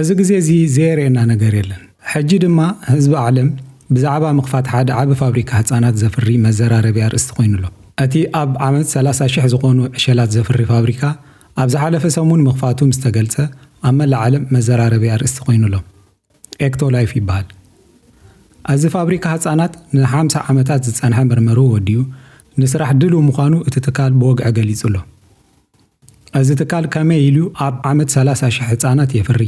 እዚ ግዜ እዚ ዘየርየና ነገር የለን። ሕጂ ድማ ህዝቢ ዓለም ብዛዕባ ምኽፋት ሓደ ዓቢ ፋብሪካ ህፃናት ዘፍሪ መዘራረቢያ ርእስቲ ኮይኑሎ። እቲ ኣብ ዓመት 30,000 ዝኾኑ ዕሸላት ዘፍሪ ፋብሪካ ኣብ ዝሓለፈ ሰሙን ምኽፋቱ ምስ ተገልጸ ኣብ መላእ ዓለም መዘራረቢያ ርእስቲ ኮይኑሎ። ኤክቶላይፍ ይበሃል። እዚ ፋብሪካ ህፃናት ን50 ዓመታት ዝጸንሐ መርመሩ ወዲኡ ንስራሕ ድልው ምዃኑ እቲ ትካል ብወግዒ ገሊጹሎ። እዚ ትካል ከመይ ኢሉ ኣብ ዓመት 30,000 ህፃናት የፍሪ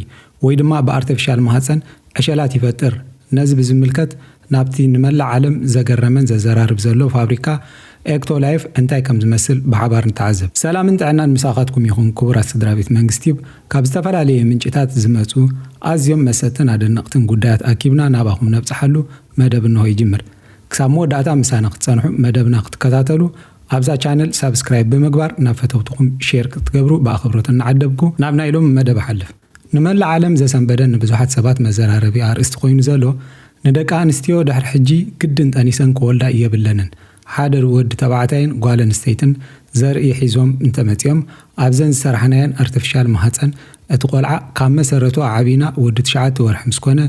ወይ ድማ ብኣርቲፊሻል ማህፀን ዕሸላት ይፈጥር ነዚ ብዝምልከት ናብቲ ንመላእ ዓለም ዘገረመን ዘዘራርብ ዘሎ ፋብሪካ ኤክቶላይፍ እንታይ ከም ዝመስል ብሓባር ንተዓዘብ። ሰላምን ጥዕናን ምሳኻትኩም ይኹን ክቡራት ስድራቤት መንግስቲ ካብ ዝተፈላለየ ምንጭታት ዝመፁ ኣዝዮም መሰጥን ኣደነቕትን ጉዳያት ኣኪብና ናባኹም ነብፅሓሉ መደብ እንሆ ይጅምር። ክሳብ መወዳእታ ምሳና ክትፀንሑ መደብና ክትከታተሉ ኣብዛ ቻነል ሳብስክራይብ ብምግባር ናብ ፈተውትኩም ሼር ክትገብሩ ብኣኽብሮት እናዓደብኩ ናብ ናይ ሎም መደብ ሓልፍ። ንመላእ ዓለም ዘሰንበደን ንብዙሓት ሰባት መዘራረቢ ኣርእስቲ ኮይኑ ዘሎ ንደቂ ኣንስትዮ ድሕሪ ሕጂ ግድን ጠኒሰን ክወልዳ እየብለንን ሓደ ወዲ ተባዕታይን ጓል ኣንስተይትን ዘርኢ ሒዞም እንተመፅኦም ኣብዘን ዝሰርሐናየን ኣርቲፊሻል ማህፀን እቲ ቆልዓ ካብ መሰረቱ ዓቢና ወዲ 9 ወርሒ ምስ ኮነ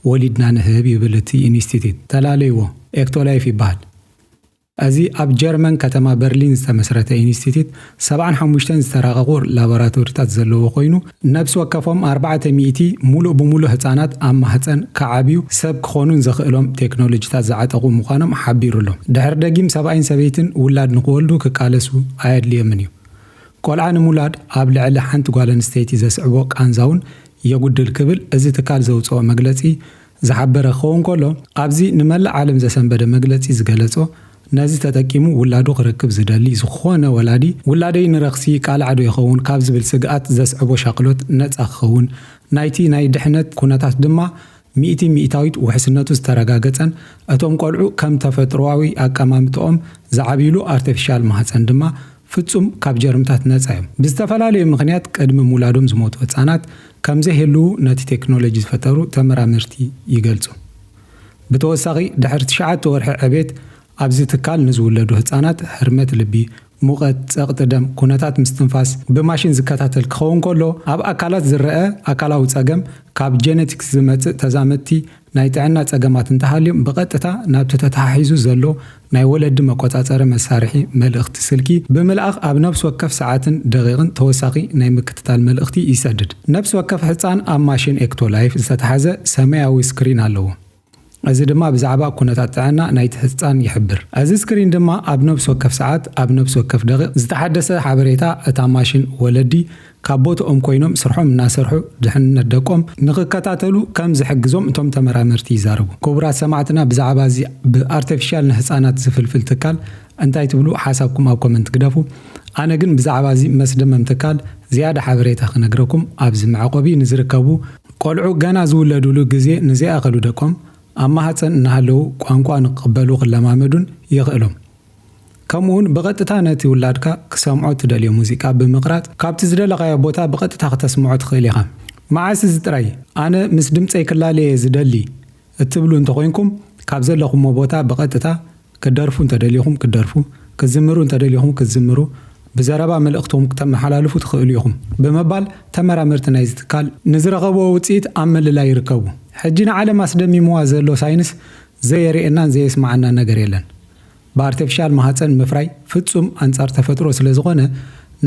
ወሊድና ንህብ ይብል እቲ ኢንስቲትዩት ተላለይዎ ኤክቶላይፍ ይበሃል። እዚ ኣብ ጀርመን ከተማ በርሊን ዝተመስረተ ኢንስቲትዩት 75 ዝተራቐቑ ላቦራቶሪታት ዘለዎ ኮይኑ ነብሲ ወከፎም 400 ሙሉእ ብሙሉእ ህፃናት ኣብ ማህፀን ከዓብዩ ሰብ ክኾኑን ዘኽእሎም ቴክኖሎጂታት ዝዓጠቑ ምዃኖም ሓቢሩሎም። ድሕሪ ደጊም ሰብኣይን ሰበይትን ውላድ ንክወልዱ ክቃለሱ ኣየድልየምን እዩ። ቆልዓ ንምውላድ ኣብ ልዕሊ ሓንቲ ጓል ኣንስተይቲ ዘስዕቦ ቃንዛውን የጉድል ክብል እዚ ትካል ዘውፅኦ መግለፂ ዝሓበረ ክኸውን ከሎ ኣብዚ ንመላእ ዓለም ዘሰንበደ መግለፂ ዝገለጾ ነዚ ተጠቂሙ ውላዱ ክረክብ ዝደሊ ዝኾነ ወላዲ ውላደይ ንረኽሲ ቃልዓዶ ይኸውን ካብ ዝብል ስግኣት ዘስዕቦ ሻቅሎት ነፃ ክኸውን ናይቲ ናይ ድሕነት ኩነታት ድማ 100% ውሕስነቱ ዝተረጋገፀን እቶም ቆልዑ ከም ተፈጥሮኣዊ ኣቀማምጦኦም ዝዓብይሉ ኣርቲፊሻል ማህፀን ድማ ፍጹም ካብ ጀርምታት ነፃ እዮም። ብዝተፈላለዩ ምክንያት ቅድሚ ምውላዶም ዝሞቱ ህፃናት ከምዘይህልው ነቲ ቴክኖሎጂ ዝፈጠሩ ተመራመርቲ ይገልጹ። ብተወሳኺ ድሕሪ 9 ወርሒ ዕቤት ኣብዚ ትካል ንዝውለዱ ህፃናት ህርመት ልቢ፣ ሙቐት፣ ፀቕጢ ደም፣ ኩነታት ምስትንፋስ ብማሽን ዝከታተል ክኸውን ከሎ ኣብ ኣካላት ዝረአ ኣካላዊ ፀገም ካብ ጄኔቲክስ ዝመፅእ ተዛመድቲ ናይ ጥዕና ፀገማት እንተሃልዮም ብቐጥታ ናብቲ ተተሓሒዙ ዘሎ ናይ ወለዲ መቆፃፀሪ መሳርሒ መልእኽቲ ስልኪ ብምልኣኽ ኣብ ነብሲ ወከፍ ሰዓትን ደቂቕን ተወሳኺ ናይ ምክትታል መልእኽቲ ይሰድድ። ነብሲ ወከፍ ህፃን ኣብ ማሽን ኤክቶላይፍ ዝተተሓዘ ሰማያዊ ስክሪን ኣለዎ። እዚ ድማ ብዛዕባ ኩነታት ጥዕና ናይቲ ህፃን ይሕብር። እዚ ስክሪን ድማ ኣብ ነብሲ ወከፍ ሰዓት ኣብ ነብሲ ወከፍ ደቂቕ ዝተሓደሰ ሓበሬታ እታ ማሽን ወለዲ ካብ ቦትኦም ኮይኖም ስርሖም እናሰርሑ ድሕንነት ደቆም ንክከታተሉ ከም ዝሕግዞም እቶም ተመራመርቲ ይዛረቡ። ክቡራት ሰማዕትና ብዛዕባ እዚ ብኣርቲፊሻል ንህፃናት ዝፍልፍል ትካል እንታይ ትብሉ? ሓሳብኩም ኣብ ኮመንት ግደፉ። ኣነ ግን ብዛዕባ እዚ መስደመም ትካል ዝያዳ ሓበሬታ ክነግረኩም ኣብዚ መዕቆቢ ንዝርከቡ ቆልዑ ገና ዝውለድሉ ግዜ ንዘይኣኸሉ ደቆም ኣብ ማህፀን እናሃለው ቋንቋ ንክቕበሉ ክለማመዱን ይኽእሎም። ከምኡውን ብቐጥታ ነቲ ውላድካ ክሰምዖ ትደልዮ ሙዚቃ ብምቕራጽ ካብቲ ዝደለኻዮ ቦታ ብቐጥታ ክተስምዖ ትኽእል ኢኻ። መዓስ እዚ ጥራይ ኣነ ምስ ድምፀይ ክላለየ ዝደሊ እትብሉ እንተኮይንኩም ካብ ዘለኹሞ ቦታ ብቐጥታ ክደርፉ እንተደሊኹም ክደርፉ፣ ክዝምሩ እንተደሊኹም ክዝምሩ፣ ብዘረባ መልእኽቶም ክተመሓላልፉ ትኽእሉ ኢኹም ብምባል ተመራመርቲ ናይ ዝትካል ንዝረኸብዎ ውፅኢት ኣብ ምልላይ ይርከቡ። ሕጂ ንዓለም ኣስደሚምዋ ዘሎ ሳይንስ ዘየርየናን ዘየስማዓናን ነገር የለን። ብኣርቲፊሻል ማህፀን ምፍራይ ፍጹም ኣንጻር ተፈጥሮ ስለ ዝኾነ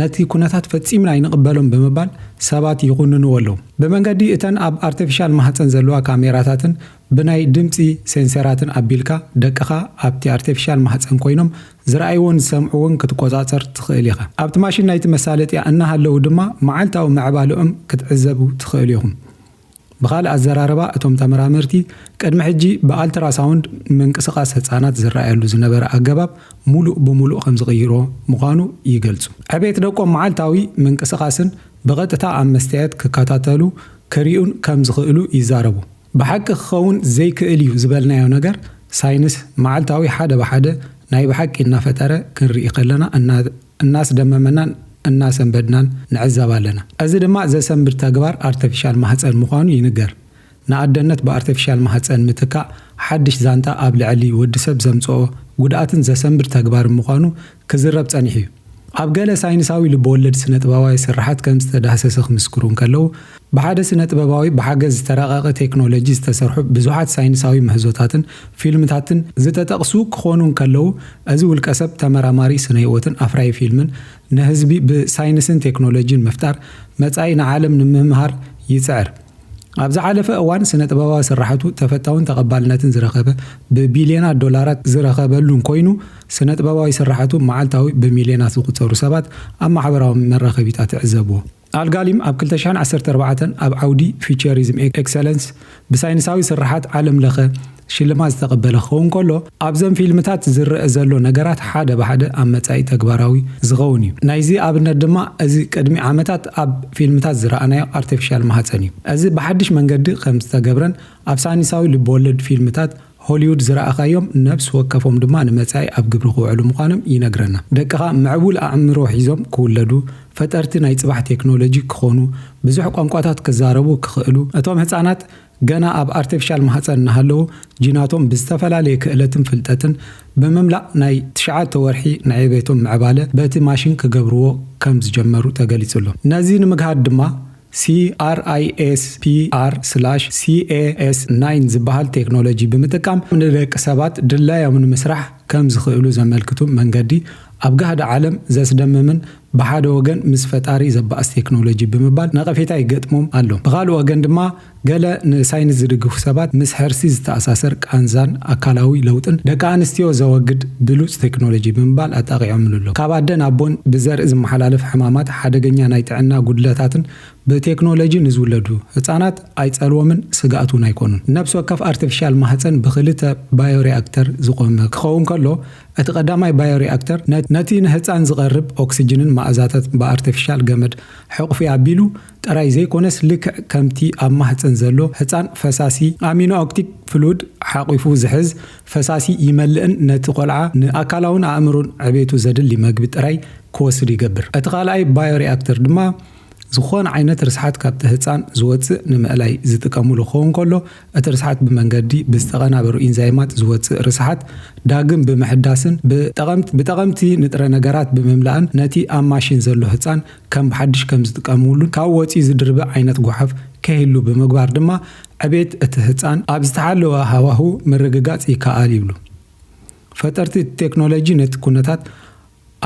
ነቲ ኩነታት ፈጺምና ይንቕበሎም ብምባል ሰባት ይኹንንዎ ኣለዉ። ብመንገዲ እተን ኣብ ኣርቲፊሻል ማህፀን ዘለዋ ካሜራታትን ብናይ ድምፂ ሴንሰራትን ኣቢልካ ደቅኻ ኣብቲ ኣርቲፊሻል ማህፀን ኮይኖም ዝረኣይዎን ዝሰምዕዎን ክትቆፃፀር ትኽእል ኢኻ። ኣብቲ ማሽን ናይቲ መሳለጥያ እናሃለዉ ድማ መዓልታዊ ምዕባልኦም ክትዕዘቡ ትኽእል ኢኹም። ብኻልእ ኣዘራረባ እቶም ተመራመርቲ ቅድሚ ሕጂ ብኣልትራሳውንድ ምንቅስቓስ ህፃናት ዝረኣየሉ ዝነበረ ኣገባብ ሙሉእ ብሙሉእ ከም ዝቕይሮ ምዃኑ ይገልጹ። ዕቤት ደቆም መዓልታዊ ምንቅስቓስን ብቐጥታ ኣብ መስተያየት ክከታተሉ ክሪኡን ከም ዝኽእሉ ይዛረቡ። ብሓቂ ክኸውን ዘይክእል እዩ ዝበልናዮ ነገር ሳይንስ መዓልታዊ ሓደ ብሓደ ናይ ብሓቂ እናፈጠረ ክንርኢ ከለና እናስደመመናን እናሰንበድናን ንዕዘብ ኣለና። እዚ ድማ ዘሰንብድ ተግባር ኣርቲፊሻል ማህፀን ምዃኑ ይንገር። ንኣደነት ብኣርቲፊሻል ማህፀን ምትካእ ሓድሽ ዛንታ ኣብ ልዕሊ ወዲ ሰብ ዘምፅኦ ጉድኣትን ዘሰንብድ ተግባር ምዃኑ ክዝረብ ፀኒሑ እዩ። ኣብ ገለ ሳይንሳዊ ልብወለድ ስነ ጥበባዊ ስራሓት ከም ዝተዳሰሰ ክምስክሩን ከለው ብሓደ ስነ ጥበባዊ ብሓገዝ ዝተረቐቐ ቴክኖሎጂ ዝተሰርሑ ብዙሓት ሳይንሳዊ ምህዞታትን ፊልምታትን ዝተጠቕሱ ክኾኑን ከለው እዚ ውልቀ ሰብ ተመራማሪ ስነ ህይወትን ኣፍራይ ፊልምን ንህዝቢ ብሳይንስን ቴክኖሎጂን ምፍጣር መጻኢ ንዓለም ንምምሃር ይጽዕር። ኣብ ዝሓለፈ እዋን ስነ ጥበባዊ ስራሕቱ ተፈታውን ተቐባልነትን ዝረኸበ ብቢልዮናት ዶላራት ዝረኸበሉን ኮይኑ ስነ ጥበባዊ ስራሕቱ መዓልታዊ ብሚልዮናት ዝቁፀሩ ሰባት ኣብ ማሕበራዊ መራኸቢታት ይዕዘብዎ። ኣልጋሊም ኣብ 2014 ኣብ ዓውዲ ፊቸሪዝም ኤክሰለንስ ብሳይንሳዊ ስራሓት ዓለም ለኸ ሽልማት ዝተቐበለ ክኸውን ከሎ ኣብዘን ፊልምታት ዝረአ ዘሎ ነገራት ሓደ ብሓደ ኣብ መጻኢ ተግባራዊ ዝኸውን እዩ። ናይዚ ኣብነት ድማ እዚ ቅድሚ ዓመታት ኣብ ፊልምታት ዝረኣናዮ ኣርቲፊሻል ማህፀን እዩ። እዚ ብሓድሽ መንገዲ ከም ዝተገብረን ኣብ ሳይንሳዊ ልብወለድ ፊልምታት ሆሊውድ ዝረኣኻዮም ነብስ ወከፎም ድማ ንመጻኢ ኣብ ግብሪ ክውዕሉ ምዃኖም ይነግረና። ደቅኻ ምዕቡል ኣእምሮ ሒዞም ክውለዱ ፈጠርቲ ናይ ጽባሕ ቴክኖሎጂ ክኾኑ ብዙሕ ቋንቋታት ክዛረቡ ክኽእሉ እቶም ህፃናት ገና ኣብ ኣርቲፊሻል ማህፀን እናሃለዉ ጂናቶም ብዝተፈላለየ ክእለትን ፍልጠትን ብምምላእ ናይ 9 ወርሒ ናይ ቤቶም ምዕባለ በቲ ማሽን ክገብርዎ ከም ዝጀመሩ ተገሊጹሎ። ነዚ ንምግሃድ ድማ CRISPR/CAS9 ዝበሃል ቴክኖሎጂ ብምጥቃም ንደቂ ሰባት ድላዮም ንምስራሕ ከም ዝኽእሉ ዘመልክቱ መንገዲ ኣብ ጋህዲ ዓለም ዘስደምምን ብሓደ ወገን ምስ ፈጣሪ ዘባእስ ቴክኖሎጂ ብምባል ነቐፌታ ይገጥሞም ኣሎ። ብኻልእ ወገን ድማ ገለ ንሳይንስ ዝድግፉ ሰባት ምስ ሕርሲ ዝተኣሳሰር ቃንዛን ኣካላዊ ለውጥን ደቂ ኣንስትዮ ዘወግድ ብሉፅ ቴክኖሎጂ ብምባል ኣጣቂዖምን ኣሎ። ካብ ኣደን ኣቦን ብዘርኢ ዝመሓላለፍ ሕማማት ሓደገኛ ናይ ጥዕና ጉድለታትን ብቴክኖሎጂ ንዝውለዱ ህፃናት ኣይፀልዎምን ስጋኣቱን ኣይኮኑን። ነብሲ ወከፍ ኣርቲፊሻል ማህፀን ብክልተ ባዮሪአክተር ዝቆመ ክኸውን ከሎ እቲ ቀዳማይ ባዮሪአክተር ነቲ ንህፃን ዝቐርብ ኦክሲጅንን ማእዛታት ብኣርቲፊሻል ገመድ ሕቑፊ ኣቢሉ ጥራይ ዘይኮነስ ልክዕ ከምቲ ኣብ ማህፀን ዘሎ ህፃን ፈሳሲ ኣሚኖኦክቲክ ፍሉድ ሓቂፉ ዝሕዝ ፈሳሲ ይመልእን ነቲ ቆልዓ ንኣካላውን ኣእምሮን ዕቤቱ ዘድሊ መግቢ ጥራይ ክወስድ ይገብር። እቲ ካልኣይ ባዮሪአክተር ድማ ዝኾነ ዓይነት ርስሓት ካብቲ ህፃን ዝወፅእ ንምእላይ ዝጥቀሙሉ ክኸውን ከሎ እቲ ርስሓት ብመንገዲ ብዝተቐናበሩ ኢንዛይማት ዝወፅእ ርስሓት ዳግም ብምሕዳስን ብጠቐምቲ ንጥረ ነገራት ብምምላእን ነቲ ኣብ ማሽን ዘሎ ህፃን ከም ብሓድሽ ከም ዝጥቀሙሉን ካብ ወፂ ዝድርብእ ዓይነት ጓሓፍ ከሂሉ ብምግባር ድማ ዕቤት እቲ ህፃን ኣብ ዝተሓለወ ሃዋህው ምርግጋፅ ይከኣል ይብሉ። ፈጠርቲ ቴክኖሎጂ ነቲ ኩነታት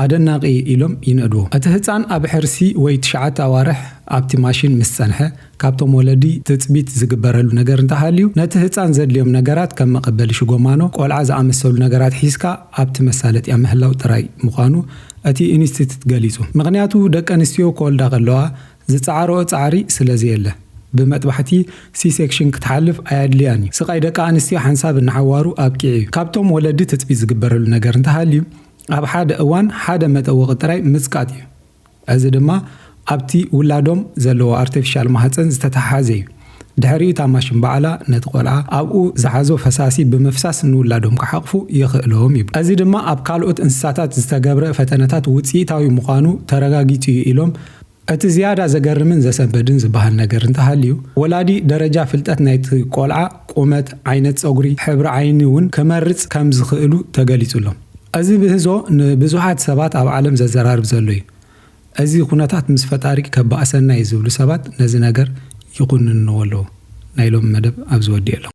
ኣደናቂ ኢሎም ይነድዎ። እቲ ህፃን ኣብ ሕርሲ ወይ 9 ኣዋርሕ ኣብቲ ማሽን ምስ ፀንሐ ካብቶም ወለዲ ትፅቢት ዝግበረሉ ነገር እንተሃልዩ ነቲ ህፃን ዘድልዮም ነገራት ከም መቐበሊ ሽጎማኖ ቆልዓ ዝኣመሰሉ ነገራት ሒዝካ ኣብቲ መሳለጥያ ምህላው ጥራይ ምዃኑ እቲ ኢንስቲትዩት ገሊጹ። ምክንያቱ ደቂ ኣንስትዮ ከወልዳ ከለዋ ዝፃዕረኦ ፃዕሪ ስለዝየለ ብመጥባሕቲ ሲሴክሽን ክትሓልፍ ኣያድልያን እዩ። ስቃይ ደቂ ኣንስትዮ ሓንሳብ እናሓዋሩ ኣብቂዕ እዩ። ካብቶም ወለዲ ትፅቢት ዝግበረሉ ነገር እንተሃልዩ ኣብ ሓደ እዋን ሓደ መጠወቒ ጥራይ ምጽቃጥ እዩ። እዚ ድማ ኣብቲ ውላዶም ዘለዎ ኣርቲፊሻል ማህፀን ዝተተሓሓዘ እዩ። ድሕሪኡ እታ ማሽን በዓላ ነቲ ቆልዓ ኣብኡ ዝሓዞ ፈሳሲ ብምፍሳስ ንውላዶም ክሓቕፉ ይኽእሎም ይብሉ። እዚ ድማ ኣብ ካልኦት እንስሳታት ዝተገብረ ፈተነታት ውፅኢታዊ ምዃኑ ተረጋጊጹ እዩ ኢሎም እቲ ዝያዳ ዘገርምን ዘሰንበድን ዝበሃል ነገር እንተሃልዩ ወላዲ ደረጃ ፍልጠት ናይቲ ቆልዓ ቁመት፣ ዓይነት ፀጉሪ፣ ሕብሪ ዓይኒ እውን ክመርፅ ከም ዝኽእሉ ተገሊጹሎም። እዚ ብህዞ ንብዙሓት ሰባት ኣብ ዓለም ዘዘራርብ ዘሎ እዩ። እዚ ኩነታት ምስ ፈጣሪ ከበኣሰና እዩ ዝብሉ ሰባት ነዚ ነገር ይኹንንዎ ኣለዎ። ናይሎም መደብ ኣብ ዝወዲእ ኣሎ።